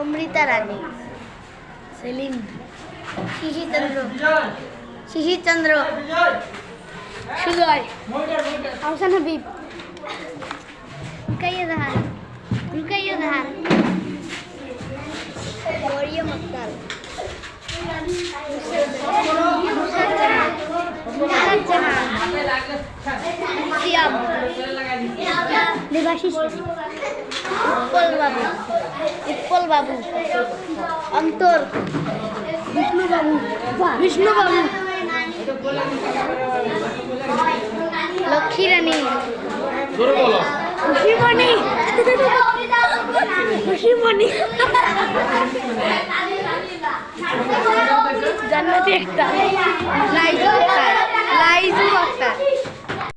অমৃতা রানী, সেলিম, শিশির চন্দ্র, সুজয়, আহসান হাবিব, রুকাইয়া জাহান, মরিয়ম আক্তার, নুসরাত জাহান, সিয়াম, দেবাশিস, উৎপল বাবু, অন্তর, বিষ্ণু বাবু, লক্ষ্মী রানী, খুশিমণি, জান্নাতি একটা,